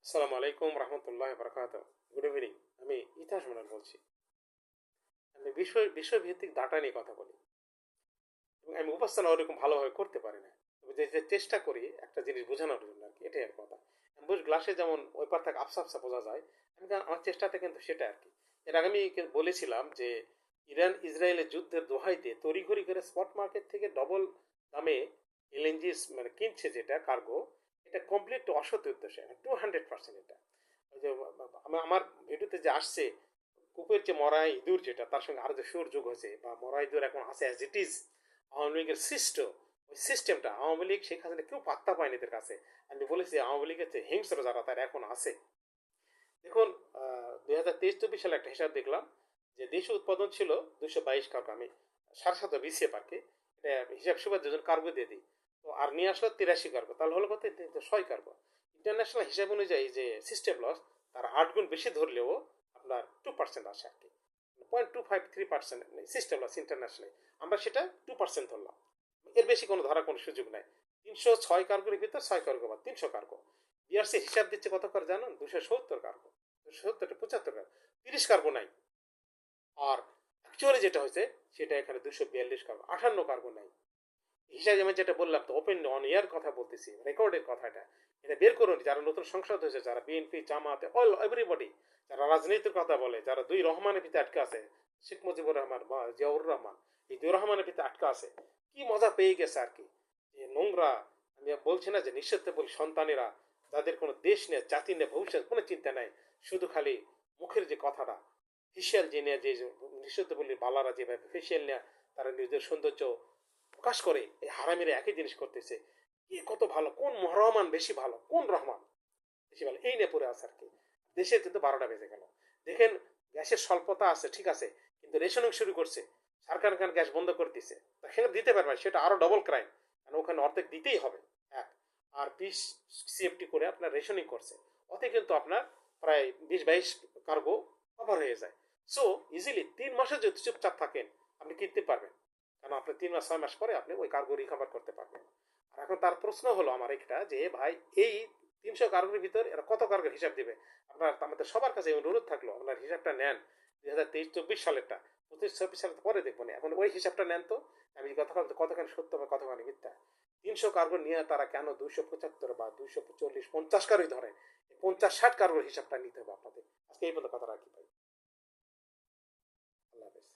আসসালামু আলাইকুম রহমতুল্লাহ বরকাত। Good evening. আমি ইতিহাস মন্ডল বলছি। আমি বিশ্বভিত্তিক ডাটা নিয়ে কথা বলি এবং আমি উপস্থাপনা ওরকম ভালোভাবে করতে পারি না, তবে যে চেষ্টা করি একটা জিনিস বোঝানোর জন্য আর কি, এটাই আর কথা। বুঝ গ্লাসে যেমন ওই পার থেকে আফসা আফসা বোঝা যায়, আমার চেষ্টাটা কিন্তু সেটা আর কি। এর আগে আমি বলেছিলাম যে ইরান ইসরায়েলের যুদ্ধের দোহাইতে তড়িঘড়ি করে স্পট মার্কেট থেকে ডবল দামে এলএনজি মানে কিনছে যেটা কার্গো, এটা কমপ্লিট অসৎ উদ্দেশ্যে 200%। এটা ওই যে আমার ভিডিওতে যে আসছে কূপের যে মরা ইঁদুর, যেটা তার সঙ্গে আরো যে সুর যোগ হয়েছে বা মরা ইঁদুর এখন আছে অ্যাজ ইট ইজ আওয়ামী লীগের সিস্টেম। ওই সিস্টেমটা আওয়ামী লীগ শেখ হাসিনা কেউ পাত্তা পায়নি এদের কাছে। আমি বলেছি আওয়ামী লীগের যে হিংস্র যারা তারা এখন আছে। দেখুন, 2023-24 সালে একটা হিসাব দেখলাম যে দেশীয় উৎপাদন ছিল 222 কার্গো। আমি 7.5 বিসিএফ আর কি, এটা হিসাব সুবাদ দুজন কার্গো দিয়ে দিই। তো আর নিয়ে আসলো 83 কার্গো, তাহলে হলো কত? 6 কার্গো। ইন্টারন্যাশনাল হিসাব অনুযায়ী যে সিস্টেম লস, তার 8 গুণ বেশি ধরলেও আপনার 2% আসে আর কি, 0.253% সিস্টেম লস ইন্টারন্যাশনালি। আমরা সেটা 2% ধরলাম, এর বেশি কোনো ধরার কোনো সুযোগ নাই। 306 কার্গোর ভিতর 6 কার্গো বা 300 কার্গো। বিআরসি হিসাব দিচ্ছে কত করে জানুন? 270 কার্গো, 270-75 কার্গো, 30 কার্গো নাই। আর অ্যাকচুয়ালি যেটা হয়েছে সেটা এখানে 242 কার্গো, 58 কার্গো নাই। হিসাবে আমি যেটা বললাম, তো ওপেন অন ইয়ার কথা বলতেছি, রেকর্ডের কথাটা। এটা বের করুন, যারা নতুন সংসদ হয়েছে, যারা বিএনপি জামাতে অল এভরিবডি, যারা রাজনীতির কথা বলে, যারা দুই রহমানের ভিতরে আটকে আছে, শেখ মুজিবুর রহমান বা জিয়াউর রহমান, এই দুই রহমানের ভিতরে আটকে আছে, কি মজা পেয়ে গেছে আর কি। যে নোংরা, আমি বলছি না যে নিঃস্বার্থ বলি সন্তানেরা, যাদের কোনো দেশ নেই, জাতি নেই, ভবিষ্যৎ কোনো চিন্তা নাই, শুধু খালি মুখের যে কথাটা, ফেসিয়াল যে নিয়ে, যে নিঃস্বার্থ বলি বালারা যেভাবে ফেসিয়াল নিয়ে তারা নিজেদের সৌন্দর্য প্রকাশ করে, এই হারামিরা একই জিনিস করতেছে। কি কত ভালো, কোন রহমান বেশি ভালো, কোন রহমান বেশি ভালো, এই নিয়ে পড়ে আছে আর কি। দেশের কিন্তু 12টা বেজে গেল। দেখেন, গ্যাসের স্বল্পতা আছে ঠিক আছে, কিন্তু রেশনিং শুরু করছে। সরকার খান গ্যাস বন্ধ করে দিচ্ছে, সেখানে দিতে পারবে না, সেটা আরো ডবল ক্রাইম, কারণ ওখানে অর্ধেক দিতেই হবে। এক, আর 20 সিএফটি করে আপনার রেশনিং করছে, ওতে কিন্তু আপনার প্রায় 20-22 কার্গো কভার হয়ে যায়। সো ইজিলি 3 মাসে যদি চুপচাপ থাকেন, আপনি কিনতে পারবেন, কারণ আপনি 3 মাস 6 মাস পরে আপনি ওই কার্গো রিকভার করতে পারবেন। আর এখন তার প্রশ্ন হলো আমার একটা, যে ভাই এই 300 কার্গোর ভিতর এরা কত কার্গোর হিসাব দিবে? আপনার আমাদের সবার কাছে অনুরোধ থাকলো, আপনার হিসাবটা নেন 2023-24 সালেরটা। 25-26 সালে পরে দেখবো না, এখন ওই হিসাবটা নেন তো। আমি কতখানি সত্য বা কতখানি মিথ্যা। 300 কার্গো নিয়ে তারা কেন 275 বা 240-50 কারোই ধরে, 50-60 কার্গোর হিসাবটা নিতে হবে আপনাদের। আজকে এই পর্যন্ত কথা রাখি ভাই। আল্লাহ হাফেজ।